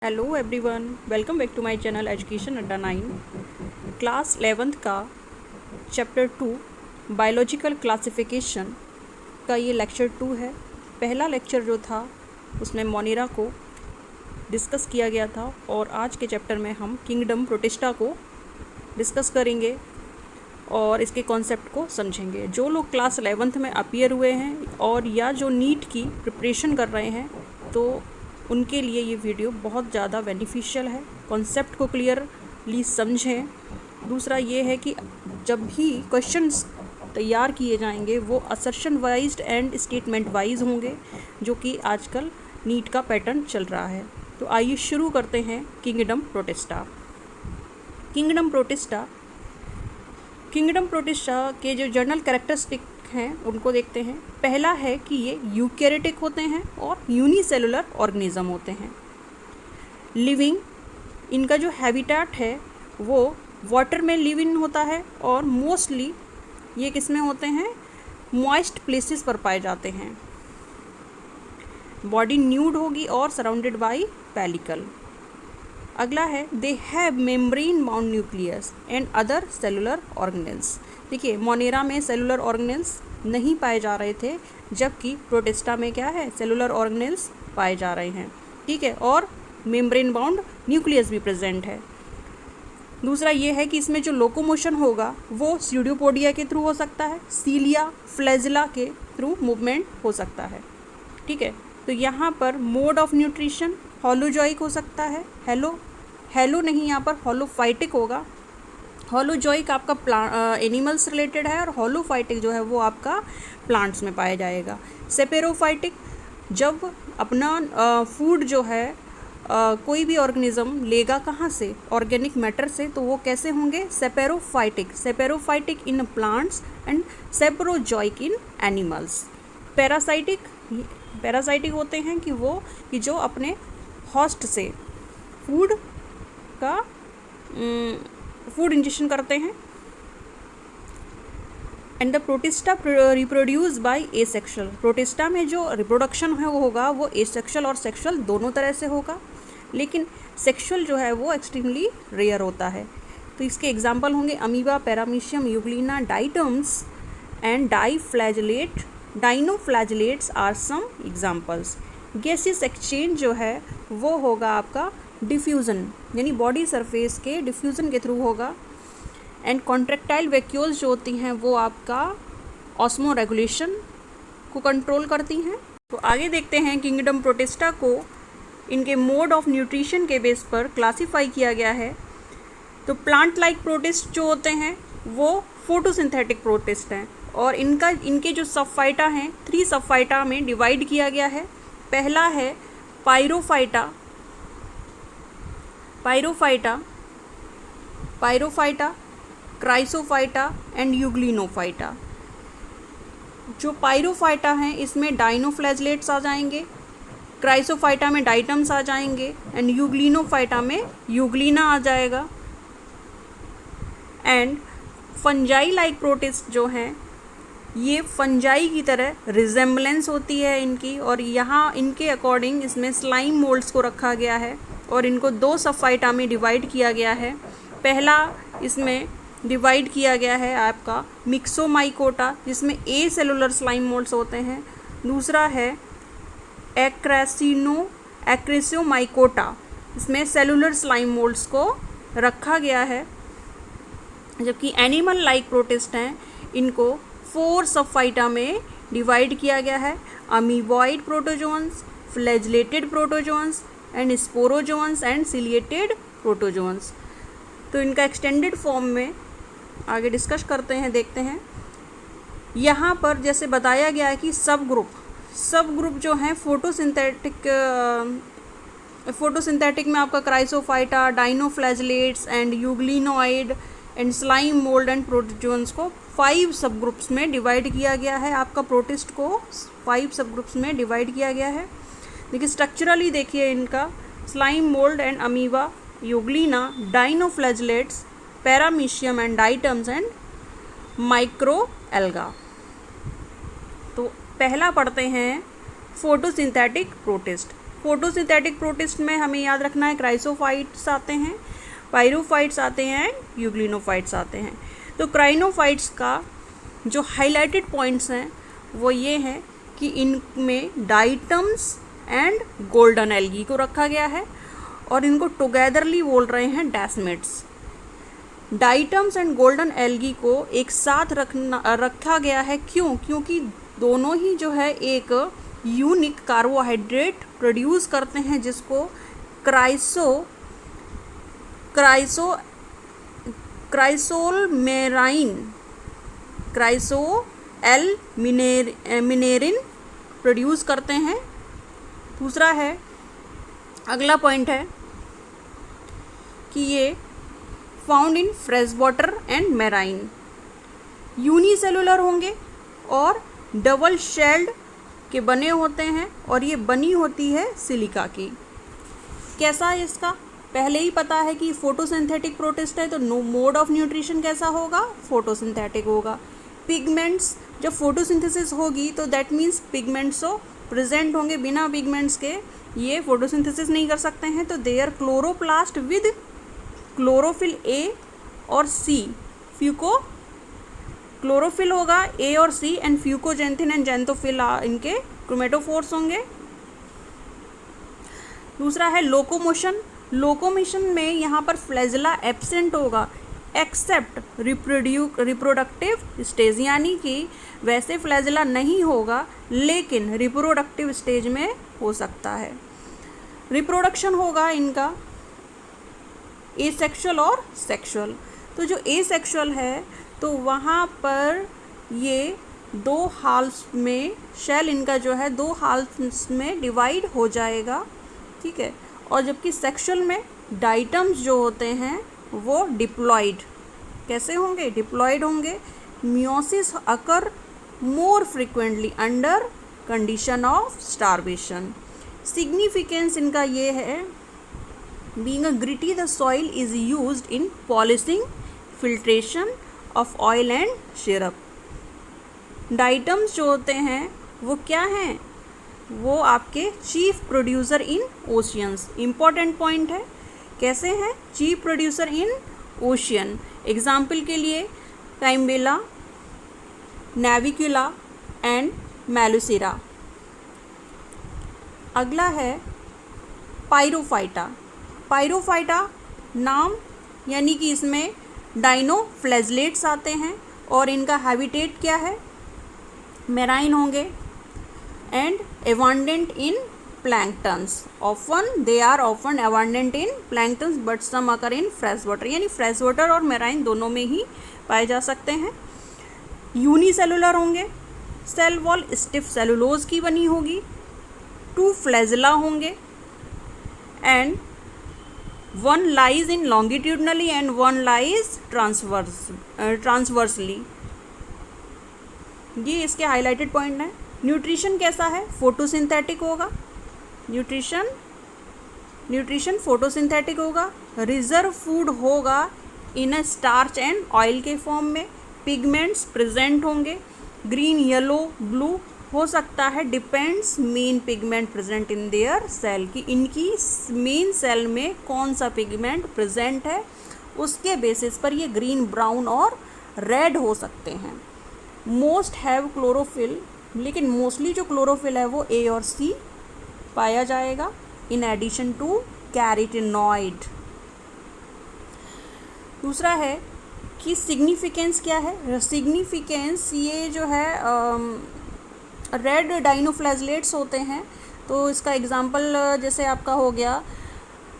Hello everyone, welcome back to my channel education Adda 9। Class 11th का chapter 2 biological classification का ये lecture 2 है। पहला लेक्चर जो था उसमें मोनेरा को डिस्कस किया गया था और आज के चैप्टर में हम किंगडम प्रोटिस्टा को डिस्कस करेंगे और इसके कॉन्सेप्ट को समझेंगे। जो लोग क्लास 11th में अपीयर हुए हैं और या जो नीट की प्रिपरेशन कर रहे हैं तो उनके लिए ये वीडियो बहुत ज़्यादा बेनिफिशियल है। कॉन्सेप्ट को क्लियरली समझें। दूसरा ये है कि जब भी क्वेश्चंस तैयार किए जाएंगे वो असर्शन वाइज्ड एंड स्टेटमेंट वाइज होंगे, जो कि आजकल नीट का पैटर्न चल रहा है। तो आइए शुरू करते हैं किंगडम प्रोटिस्टा। किंगडम प्रोटिस्टा के जो जनरल कैरेक्टरिस्टिक हैं उनको देखते हैं। पहला है कि ये यूकैरियोटिक होते हैं और यूनिसेलुलर ऑर्गेनिज्म होते हैं। लिविंग, इनका जो हैबिटेट है वो वाटर में लिविंग होता है और मोस्टली ये किस में होते हैं, मॉइस्ट प्लेसेस पर पाए जाते हैं। बॉडी न्यूड होगी और सराउंडेड बाय पेलिकल। अगला है they have membrane bound nucleus and other cellular organelles. देखिए, मोनेरा में सेलुलर ऑर्गेनेल्स नहीं पाए जा रहे थे, जबकि प्रोटिस्टा में क्या है, सेलुलर ऑर्गेनेल्स पाए जा रहे हैं। ठीक है, और मेम्ब्रेन बाउंड न्यूक्लियस भी प्रेजेंट है। दूसरा ये है कि इसमें जो लोकोमोशन होगा वो स्यूडोपोडिया के थ्रू हो सकता है, सीलिया फ्लैजिला के थ्रू मूवमेंट हो सकता है। ठीक है, तो यहाँ पर मोड ऑफ न्यूट्रिशन होलोजॉइक हो सकता है। हेलो नहीं, यहाँ पर होलोफाइटिक होगा। होलोजॉइक आपका एनिमल्स रिलेटेड है और होलोफाइटिक जो है वो आपका प्लांट्स में पाया जाएगा। सेपेरोफाइटिक, जब अपना फूड जो है कोई भी ऑर्गेनिज्म लेगा कहाँ से, ऑर्गेनिक मैटर से, तो वो कैसे होंगे, saprophytic in plants and saprozoic in animals. Parasitic होते हैं कि जो अपने होस्ट से फूड इंजेक्शन करते हैं। And the protista reproduce by asexual. Protista में जो रिप्रोडक्शन है वो होगा वो एसेक्सुअल और सेक्सुअल दोनों तरह से होगा, लेकिन सेक्सुअल जो है वो एक्सट्रीमली रेयर होता है। तो इसके एग्जाम्पल होंगे amoeba, paramecium, euglena, diatoms and dinoflagellates are some examples. Gaseous exchange जो है वो होगा आपका डिफ्यूज़न, यानी बॉडी सरफेस के डिफ्यूज़न के थ्रू होगा। एंड कॉन्ट्रैक्टाइल वैक्यूल्स जो होती हैं वो आपका ऑस्मो रेगुलेशन को कंट्रोल करती हैं। तो आगे देखते हैं किंगडम प्रोटिस्टा को इनके मोड ऑफ न्यूट्रिशन के बेस पर क्लासीफाई किया गया है। तो प्लांट लाइक प्रोटिस्ट जो होते हैं वो फोटोसिंथेटिक प्रोटिस्ट हैं और इनके जो सबफाइटा हैं 3 सबफाइटा में डिवाइड किया गया है। पहला है पायरोफाइटा, क्राइसोफाइटा एंड यूग्लिनोफाइटा। जो पायरोफाइटा हैं इसमें डाइनोफ्लैजिलेट्स आ जाएंगे, क्राइसोफाइटा में डाइटम्स आ जाएंगे एंड यूग्लिनोफाइटा में यूग्लिना आ जाएगा। एंड फंजाई लाइक प्रोटिस्ट जो हैं ये फंजाई की तरह रिजेम्बलेंस होती है इनकी, और यहाँ इनके अकॉर्डिंग इसमें स्लाइम मोल्ड्स को रखा गया है और इनको 2 सबफाइटा में डिवाइड किया गया है। पहला इसमें डिवाइड किया गया है आपका मिक्सोमाइकोटा, जिसमें ए सेलुलर स्लाइम मोल्ड्स होते हैं। दूसरा है एक्रेसियोमाइकोटा, इसमें सेलुलर स्लाइम मोल्ड्स को रखा गया है। जबकि एनिमल लाइक प्रोटिस्ट हैं इनको 4 सबफाइटा में डिवाइड किया गया है, amoeboid protozoans, flagellated protozoans and sporozoans and ciliated protozoans. तो इनका एक्सटेंडेड फॉर्म में आगे डिस्कस करते हैं, देखते हैं। यहाँ पर जैसे बताया गया है कि सब ग्रुप जो हैं फोटोसिंथेटिक में आपका Chrysophyta, dinoflagellates and यूग्लिनोइड and slime mould and protozoans को 5 सब ग्रुप्स में डिवाइड किया गया है। आपका प्रोटिस्ट को 5 सब ग्रुप्स में डिवाइड किया गया है। देखिए स्ट्रक्चरली देखिए इनका slime mould and amoeba, Euglena, dinoflagellates, paramecium and diatoms and micro alga. तो पहला पढ़ते हैं फोटोसिंथेटिक प्रोटिस्ट। फोटोसिंथेटिक प्रोटिस्ट में हमें याद रखना है क्राइसोफाइट्स आते हैं, पायरोफाइट्स आते हैं, यूग्लिनोफाइट्स आते हैं। तो क्राइनोफाइट्स का जो हाईलाइटेड पॉइंट्स हैं वो ये हैं कि इनमें डाइटम्स एंड गोल्डन एल्गी को रखा गया है और इनको टुगेदरली बोल रहे हैं desmids. Diatoms and golden algae को एक साथ रखा गया है, क्यों? क्योंकि दोनों ही जो है एक यूनिक कार्बोहाइड्रेट प्रोड्यूस करते हैं जिसको क्राइसोएल-मिनेरिन प्रोड्यूस करते हैं। दूसरा है, अगला पॉइंट है कि ये found in fresh water and marine, unicellular होंगे और डबल शेल्ड के बने होते हैं और ये बनी होती है सिलिका की। कैसा है इसका? पहले ही पता है कि फोटोसिंथेटिक प्रोटिस्ट है, तो नो मोड ऑफ न्यूट्रिशन कैसा होगा? फोटोसिंथेटिक होगा। पिगमेंट्स, जब फोटोसिंथेसिस होगी तो दैट मीन्स पिगमेंट्स प्रेजेंट होंगे, बिना पिगमेंट्स के ये फोटोसिंथेसिस नहीं कर सकते हैं। तो there chloroplast with chlorophyll A और सी, फ्यूको क्लोरोफिल होगा ए और सी, एंड फ्यूकोजेंथिन एंड जेंथोफिल इनके क्रोमेटोफोर्स होंगे। दूसरा है लोकोमोशन। लोकोमोशन में यहाँ पर फ्लैजिला एब्सेंट होगा एक्सेप्ट रिप्रोडक्टिव स्टेज, यानी कि वैसे फ्लैजिला नहीं होगा लेकिन रिप्रोडक्टिव स्टेज में हो सकता है। रिप्रोडक्शन होगा इनका एसेक्सुअल और सेक्सुअल। तो जो एसेक्सुअल है तो वहाँ पर ये दो हाल्स में, शेल इनका जो है दो हाल्स में डिवाइड हो जाएगा, ठीक है। और जबकि सेक्सुअल में डाइटम्स जो होते हैं वो डिप्लॉइड कैसे होंगे? डिप्लॉइड होंगे। Meiosis occur more frequently under condition of starvation. Significance इनका ये है, being a gritty the soil is used in polishing, filtration of oil and syrup. Diatoms जो होते हैं वो क्या हैं? वो आपके chief producer in oceans. Important point है, कैसे हैं? Chief producer in ocean. Example के लिए काइम्बेला, नेविकुला एंड मेलुसिरा। अगला है पायरोफाइटा। पायरोफाइटा नाम, यानी कि इसमें डाइनोफ्लैजलेट्स आते हैं और इनका हैबिटेट क्या है? मेराइन होंगे and abundant in planktons. They are often abundant in planktons but some occur in fresh water, यानी फ्रेश वाटर और मेराइन दोनों में ही पाए जा सकते हैं। यूनिसेलुलर होंगे, सेल वॉल स्टिफ सेलुलोज की बनी होगी, 2 फ्लैजिला होंगे and one lies in longitudinally and one lies transversely। ये इसके हाईलाइटेड पॉइंट हैं। न्यूट्रिशन कैसा है? फोटोसिंथेटिक होगा। न्यूट्रिशन फोटोसिंथेटिक होगा। रिजर्व फूड होगा इन स्टार्च एंड ऑयल के फॉर्म में। पिगमेंट्स प्रेजेंट होंगे, ग्रीन, येलो, ब्लू हो सकता है, depends main pigment present in their cell, कि इनकी मेन सेल में कौन सा पिगमेंट प्रेजेंट है, उसके बेसिस पर ये ग्रीन, ब्राउन और रेड हो सकते हैं। मोस्ट हैव क्लोरोफिल, लेकिन मोस्टली जो क्लोरोफिल है वो ए और सी पाया जाएगा इन एडिशन टू कैरोटीनॉइड। दूसरा है कि सिग्निफिकेंस क्या है? सिग्निफिकेंस ये जो है रेड डाइनोफ्लैजलेट्स होते हैं, तो इसका एग्जांपल जैसे आपका हो गया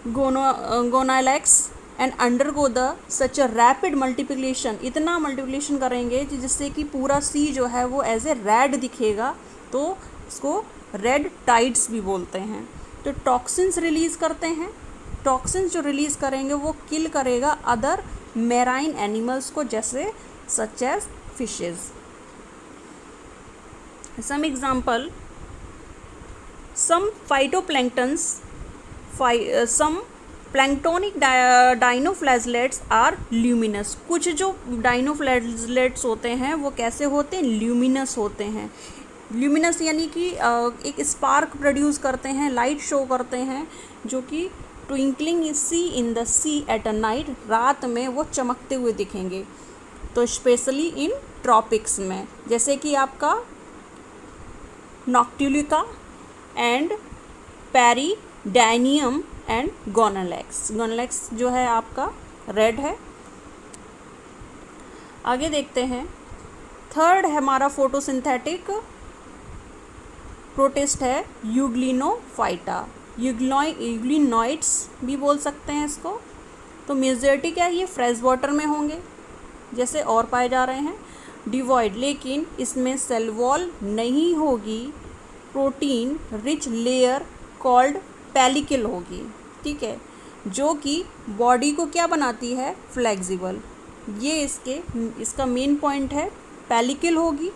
Gonyaulax and undergo the such a rapid multiplication, इतना मल्टीप्लिकेशन करेंगे जिससे कि पूरा सी जो है वो एज ए रेड दिखेगा, तो इसको रेड टाइड्स भी बोलते हैं। तो टॉक्सिन्स रिलीज़ करते हैं, टॉक्सिन्स जो रिलीज़ करेंगे वो किल करेगा अदर मेराइन एनिमल्स को, जैसे such as fishes. Some example, some phytoplanktons, some planktonic dinoflagellates are luminous। कुछ जो dinoflagellates होते हैं वो कैसे होते हैं? luminous होते हैं। ल्यूमिनस यानी कि एक स्पार्क प्रोड्यूस करते हैं, लाइट शो करते हैं, जो कि twinkling sea in the sea at a night, रात में वो चमकते हुए दिखेंगे। तो स्पेशली इन ट्रॉपिक्स में, जैसे कि आपका नॉक्टिलिका एंड पेरिडैनियम एंड गोनालेक्स। गोनालेक्स जो है आपका रेड है। आगे देखते हैं, थर्ड है हमारा फोटोसिंथेटिक प्रोटिस्ट है यूग्लिनोफाइटा, यूग्लिनॉइड्स भी बोल सकते हैं इसको। तो मेजॉरिटी क्या है, ये फ्रेश वाटर में होंगे जैसे और पाए जा रहे हैं। डिवॉइड, लेकिन इसमें सेल वॉल नहीं होगी, protein rich layer called pellicle होगी, ठीक है, जो कि बॉडी को क्या बनाती है, फ्लेक्सिबल। ये इसका मेन पॉइंट है, पेलिकल होगी,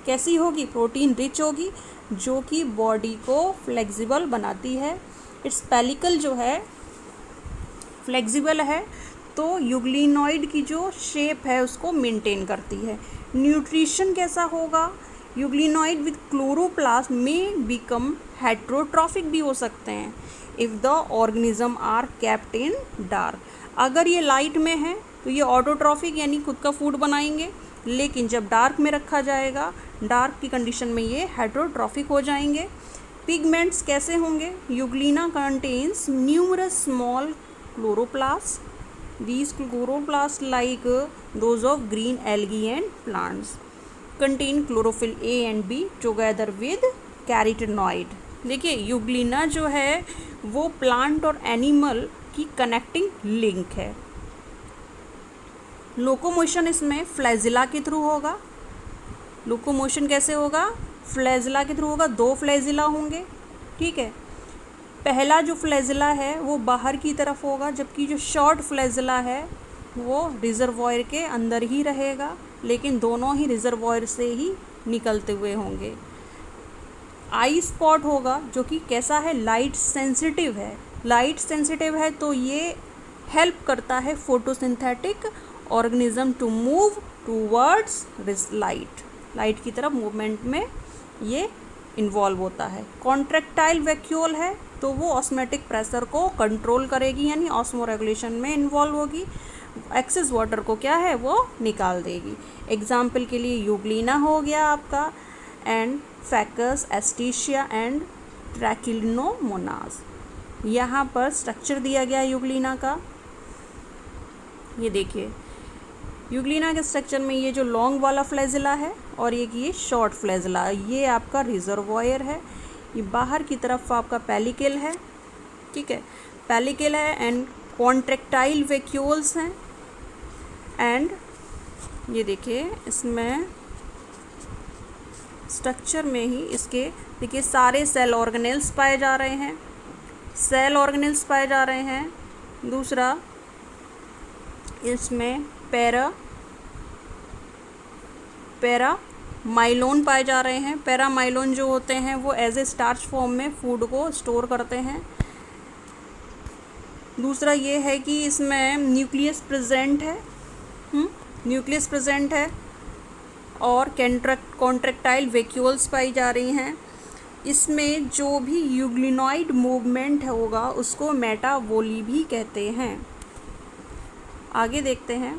कैसी होगी, प्रोटीन रिच होगी, जो कि बॉडी को फ्लेक्सिबल बनाती है। इट्स पेलिकल जो है फ्लेक्सिबल है, तो यूग्लिनॉइड की जो शेप है उसको मेंटेन करती है। न्यूट्रिशन कैसा होगा, यूग्लिनॉइड विद क्लोरोप्लास्ट में बिकम हेट्रोट्रॉफिक भी हो सकते हैं if the organism are kept in dark. अगर ये लाइट में है तो ये ऑटोट्रॉफिक यानी खुद का फूड बनाएंगे, लेकिन जब डार्क में रखा जाएगा, डार्क की कंडीशन में ये हेट्रोट्रॉफिक हो जाएंगे। पिगमेंट्स कैसे होंगे, Euglena contains numerous small chloroplast, these chloroplasts like those of green algae and plants contain chlorophyll A and B together with carotenoid। देखिए यूग्लिना जो है वो प्लांट और एनिमल की कनेक्टिंग लिंक है। लोकोमोशन इसमें फ्लैजिला के थ्रू होगा। लोकोमोशन कैसे होगा, फ्लैजिला के थ्रू होगा, 2 फ्लैजिला होंगे, ठीक है। पहला जो फ्लैजिला है वो बाहर की तरफ होगा, जबकि जो शॉर्ट फ्लैजिला है वो रिजर्वॉयर के अंदर ही रहेगा, लेकिन दोनों ही रिजर्वॉयर से ही निकलते हुए होंगे। आई स्पॉट होगा जो कि कैसा है, लाइट सेंसिटिव है। लाइट सेंसिटिव है तो ये हेल्प करता है photosynthetic organism to move towards light, light की तरफ मूवमेंट में ये इन्वॉल्व होता है। कॉन्ट्रैक्टाइल वैक्यूल है तो वो ऑस्मोटिक प्रेशर को कंट्रोल करेगी, यानी ऑस्मो रेगुलेशन में इन्वॉल्व होगी। एक्सेस वाटर को क्या है, वो निकाल देगी। एग्जाम्पल के लिए यूग्लिना हो गया आपका, एंड फैकस, एस्टीशिया एंड ट्रैकिलिनोमोनास। यहाँ पर स्ट्रक्चर दिया गया यूग्लिना का, ये देखिए यूग्लिना के स्ट्रक्चर में ये जो लॉन्ग वाला फ्लैजिला है और ये शॉर्ट फ्लैजिला, ये आपका रिजर्वॉयर है। ये बाहर की तरफ आपका पेलिकल है, ठीक है, पेलिकल है एंड कॉन्ट्रैक्टाइल वैक्यूल्स हैं। एंड ये देखिए इसमें स्ट्रक्चर में ही इसके देखिए सारे सेल ऑर्गेनेल्स पाए जा रहे हैं, सेल ऑर्गेनेल्स पाए जा रहे हैं। दूसरा इसमें पैरामाइलोन पाए जा रहे हैं। पैरामाइलोन जो होते हैं वो एज ए स्टार्च फॉर्म में फूड को स्टोर करते हैं। दूसरा ये है कि इसमें न्यूक्लियस प्रेजेंट है, न्यूक्लियस प्रेजेंट है और कॉन्ट्रैक्टाइल वैक्यूल्स पाई जा रही हैं। इसमें जो भी यूग्लिनॉइड मूवमेंट होगा उसको मेटाबोली भी कहते हैं। आगे देखते हैं,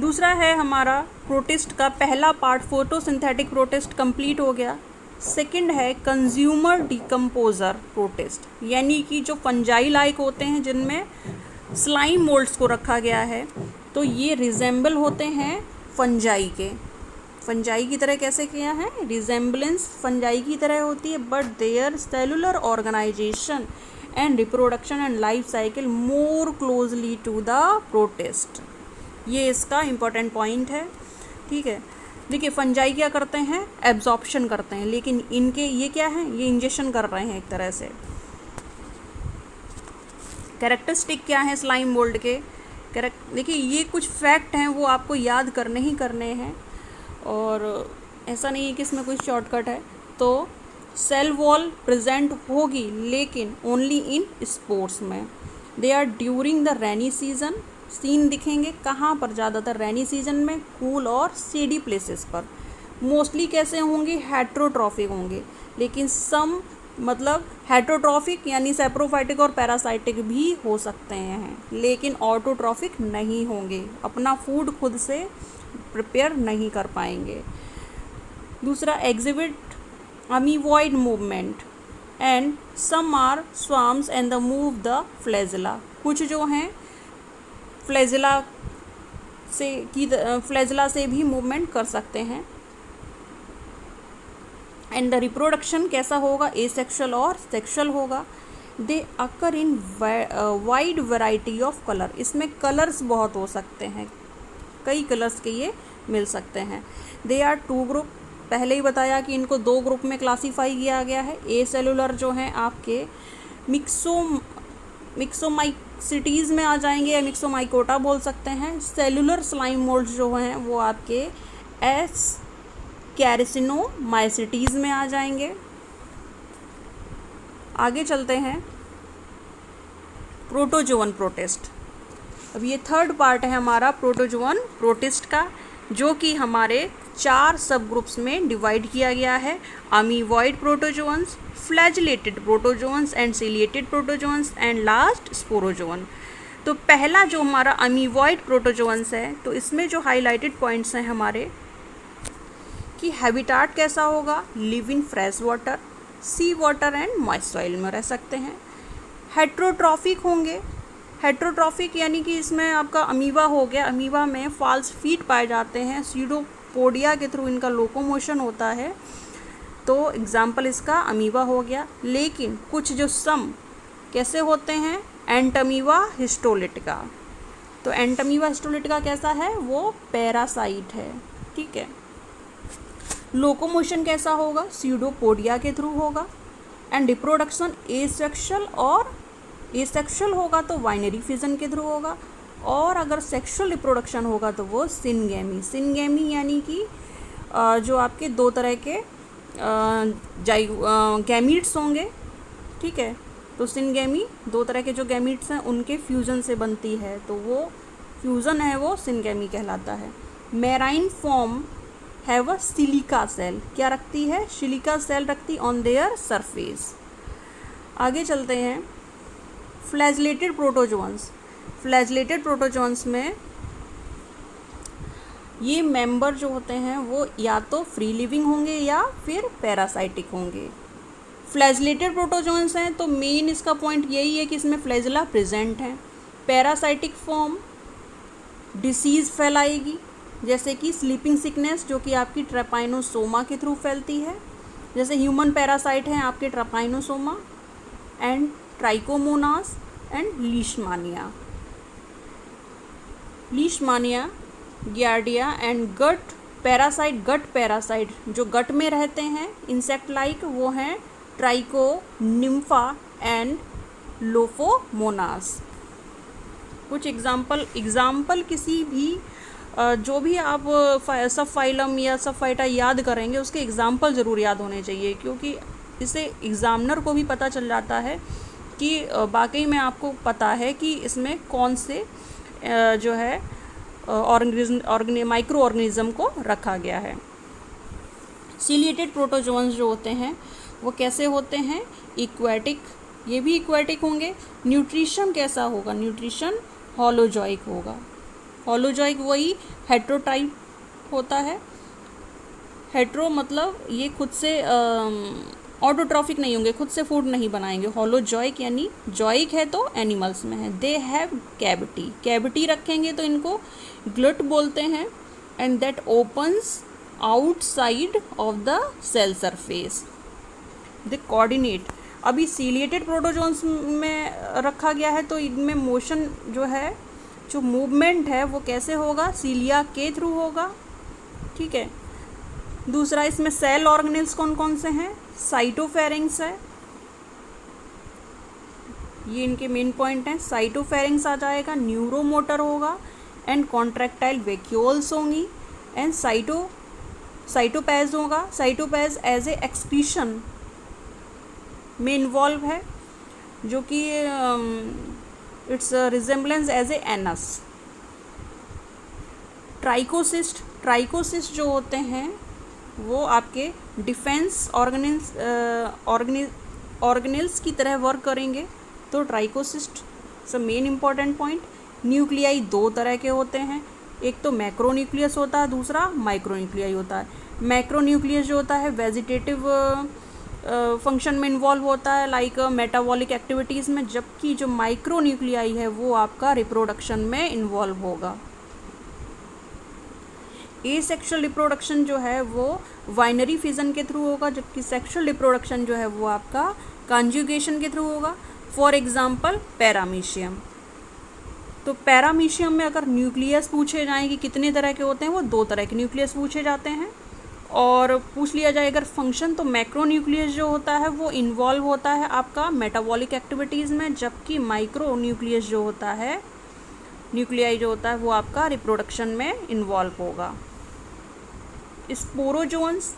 दूसरा है हमारा प्रोटिस्ट का पहला पार्ट, फोटोसिंथेटिक प्रोटिस्ट कंप्लीट हो गया। सेकंड है कंज्यूमर डिकम्पोजर प्रोटिस्ट, यानी कि जो फंजाई लाइक होते हैं जिनमें स्लाइम मोल्ड्स को रखा गया है, तो ये रिजेंबल होते हैं फंजाई के। फंजाई की तरह कैसे किया है, रिजेंबलेंस फंजाई की तरह होती है, but their cellular organisation and reproduction and life cycle more closely to the protist. ये इसका इम्पोर्टेंट पॉइंट है, ठीक है। देखिए फंजाई क्या करते हैं, एब्जॉर्प्शन करते हैं, लेकिन इनके ये क्या है, ये इंजेक्शन कर रहे हैं एक तरह से। कैरेक्टरिस्टिक क्या है स्लाइम मोल्ड के, देखिए ये कुछ फैक्ट हैं वो आपको याद करने ही करने हैं, और ऐसा नहीं है कि इसमें कोई शॉर्टकट है। तो सेल वॉल प्रेजेंट होगी लेकिन ओनली इन स्पोर्स में। They are during the rainy season seen दिखेंगे कहाँ पर, ज़्यादातर रेनी सीजन में, कूल और शेडी प्लेसेस पर। मोस्टली कैसे होंगे, हेट्रोट्रॉफिक होंगे, लेकिन सम मतलब हेट्रोट्रॉफिक यानी सेप्रोफाइटिक और पैरासाइटिक भी हो सकते हैं, लेकिन ऑटोट्रॉफिक नहीं होंगे, अपना फूड खुद से प्रिपेयर नहीं कर पाएंगे। दूसरा, exhibit amoeboid movement and some are swarms and the move the flagella. कुछ जो हैं फ्लैजिला से भी मूवमेंट कर सकते हैं। एंड द रिप्रोडक्शन कैसा होगा, एसेक्सुअल और सेक्सुअल होगा। They occur in wide variety of colour, इसमें कलर्स बहुत हो सकते हैं, कई कलर्स के ये मिल सकते हैं। दे आर टू ग्रुप, पहले ही बताया कि इनको 2 ग्रुप में क्लासीफाई किया गया है। ए सेलुलर जो हैं आपके मिक्सोमाइसिटीज़ में आ जाएंगे या मिक्सोमाइकोटा बोल सकते हैं। सेलुलर स्लाइम मोल्ड्स जो हैं वो आपके एस कैरिसिनोमाइसिटीज़ में आ जाएंगे। आगे चलते हैं, प्रोटोजोवन प्रोटिस्ट। अब ये थर्ड पार्ट है हमारा प्रोटोजोवन प्रोटिस्ट का, जो कि हमारे 4 सब ग्रुप्स में डिवाइड किया गया है। Amoeboid protozoans, flagellated protozoans and ciliated protozoans and last sporozoan. तो पहला जो हमारा अमीवॉइड प्रोटोजोअन्स है, तो इसमें जो हाईलाइटेड पॉइंट्स हैं हमारे कि हैबिटाट कैसा होगा, live in fresh water, sea water and moist soil में रह सकते हैं। हेट्रोट्रॉफिक होंगे, हेट्रोट्रॉफिक यानी कि इसमें आपका अमीबा हो गया, अमीबा में फॉल्स फीट पाए जाते हैं, सीडोपोडिया के थ्रू इनका लोकोमोशन होता है, तो एग्जाम्पल इसका अमीबा हो गया। लेकिन कुछ जो सम कैसे होते हैं, एंटमीबा हिस्टोलिटिका। तो एंटमीबा हिस्टोलिटिका कैसा है, वो पैरासाइट है, ठीक है। लोकोमोशन कैसा होगा, सीडोपोडिया के थ्रू होगा। एंड रिप्रोडक्शन एसेक्सुअल और एसेक्सुअल होगा तो बाइनरी फिजन के थ्रू होगा, और अगर सेक्सुअल रिप्रोडक्शन होगा तो वो सिनगेमी। सिनगेमी यानी कि जो आपके 2 तरह के गैमीट्स होंगे, ठीक है। तो सिनगेमी 2 तरह के जो गैमीट्स हैं उनके फ्यूज़न से बनती है, तो वो फ्यूज़न है वो सिनगेमी कहलाता है। Marine form have a silica cell, क्या रखती है, सिलिका सेल रखती ऑन देयर सरफेस। आगे चलते हैं, फ्लैजिलेटेड प्रोटोजोअन्स। फ्लैजिलेटेड प्रोटोजोअन्स में ये मेंबर जो होते हैं वो या तो फ्री लिविंग होंगे या फिर पैरासाइटिक होंगे। फ्लैजिलेटेड प्रोटोजोअन्स हैं तो मेन इसका पॉइंट यही है कि इसमें फ्लैजिला प्रेजेंट है। पैरासाइटिक फॉर्म डिसीज़ फैलाएगी, जैसे कि स्लीपिंग सिकनेस जो कि आपकी ट्रेपाइनोसोमा के थ्रू फैलती है। जैसे ह्यूमन पैरासाइट हैं आपके Trypanosoma and Trichomonas and Leishmania, Giardia and gut parasite जो गट में रहते हैं इंसेक्ट लाइक, वो हैं ट्राइको, निम्फा एंड लोफोमोनास। कुछ एग्जाम्पल किसी भी जो भी आप सब फाइलम या सब फाइटा याद करेंगे उसके एग्जाम्पल ज़रूर याद होने चाहिए, क्योंकि इससे एग्ज़ामिनर को भी पता चल जाता है कि वाकई में आपको पता है कि इसमें कौन से जो है माइक्रो ऑर्गेनिज्म को रखा गया है। सिलिएटेड प्रोटोजोअन्स जो होते हैं वो कैसे होते हैं, इक्वेटिक, ये भी इक्वेटिक होंगे। न्यूट्रिशन कैसा होगा, न्यूट्रिशन होलोजॉइक होगा। होलोजॉइक वही हेट्रोटाइप होता है। हेट्रो मतलब ये खुद से ऑटोट्रॉफिक नहीं होंगे, खुद से फूड नहीं बनाएंगे। होलोजॉइक यानी जॉइक है तो एनिमल्स में है। दे हैव कैविटी रखेंगे तो इनको ग्लट बोलते हैं। And that opens outside of the cell surface. They coordinate, अभी सिलिएटेड प्रोटोजोन्स में रखा गया है तो इनमें मोशन जो है, जो मूवमेंट है वो कैसे होगा, सीलिया के थ्रू होगा, ठीक है। दूसरा, इसमें सेल ऑर्गेनेल्स कौन कौन से हैं, साइटोफेरेंक्स है, ये इनके मेन पॉइंट हैं। साइटोफेरेंक्स आ जाएगा, न्यूरोमोटर होगा एंड कॉन्ट्रैक्टाइल वैक्यूल्स होंगी एंड साइटोपैज होगा। साइटोपैज एज ए एक्सक्रीशन में इन्वॉल्व है, जो कि its resemblance as a anus, trichocyst जो होते हैं वो आपके डिफेंस ऑर्गेनेल्स की तरह वर्क करेंगे। तो ट्राइकोसिस्ट से मेन इंपॉर्टेंट पॉइंट। न्यूक्लियाई दो तरह के होते हैं, एक तो मैक्रोन्यूक्लियस होता है, दूसरा माइक्रोन्यूक्लियाई होता है। मैक्रोन्यूक्लियस जो होता है वेजिटेटिव फंक्शन में इन्वॉल्व होता है, लाइक मेटाबॉलिक एक्टिविटीज़ में, जबकि जो माइक्रोन्यूक्लियाई है वो आपका रिप्रोडक्शन में इन्वॉल्व होगा। एसेक्सुअल रिप्रोडक्शन जो है वो बाइनरी फिजन के थ्रू होगा, जबकि सेक्सुअल रिप्रोडक्शन जो है वो आपका कॉन्जुगेशन के थ्रू होगा। For example paramecium. तो पैरामीशियम में अगर न्यूक्लियस पूछे जाएं कि कितने तरह के होते हैं, वो 2 तरह के न्यूक्लियस पूछे जाते हैं। और पूछ लिया जाए अगर फंक्शन, तो मैक्रोन्यूक्लियस जो होता है वो इन्वॉल्व होता है आपका मेटाबॉलिक एक्टिविटीज़ में, जबकि माइक्रोन्यूक्लियस जो होता है, न्यूक्लियाई जो होता है वो आपका रिप्रोडक्शन में इन्वॉल्व होगा। स्पोरोजोन्स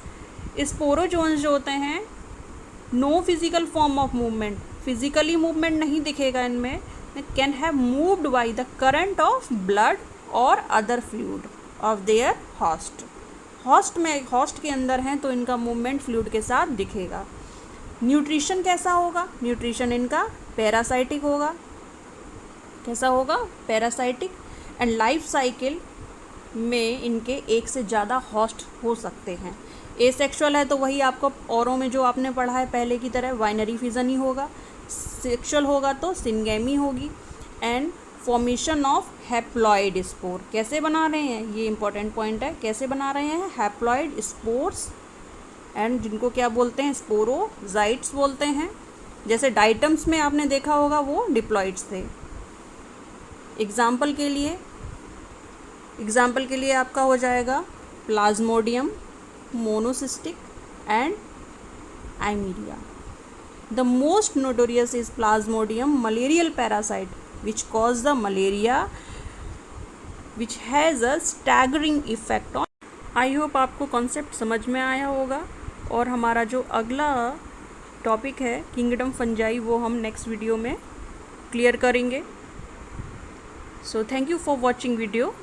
जो होते हैं no physical form of movement, physically movement नहीं दिखेगा इनमें, can have moved by the current of blood और other fluid of their host के अंदर हैं तो इनका मूवमेंट फ्लूइड के साथ दिखेगा। न्यूट्रिशन कैसा होगा? न्यूट्रिशन इनका पैरासाइटिक होगा। कैसा होगा? पैरासाइटिक। एंड लाइफ साइकिल में इनके एक से ज़्यादा होस्ट हो सकते हैं। एसेक्सुअल है तो वही आपको औरों में जो आपने पढ़ा है पहले की तरह बाइनरी फिजन ही होगा। सेक्सुअल होगा तो सिंगेमी होगी। And formation of haploid spore कैसे बना रहे हैं, ये इंपॉर्टेंट पॉइंट है, कैसे बना रहे हैं? हैप्लॉइड स्पोर्स, एंड जिनको क्या बोलते हैं? स्पोरोजाइट्स बोलते हैं। जैसे डाइटम्स में आपने देखा होगा वो डिप्लॉइड्स थे। एग्जाम्पल के लिए आपका हो जाएगा Plasmodium, Monocystis and Eimeria. The most notorious is Plasmodium malarial parasite which cause the malaria which has a staggering effect on। I hope आपको कॉन्सेप्ट समझ में आया होगा। और हमारा जो अगला टॉपिक है किंगडम फंजाई वो हम नेक्स्ट वीडियो में क्लियर करेंगे। So thank you for watching video.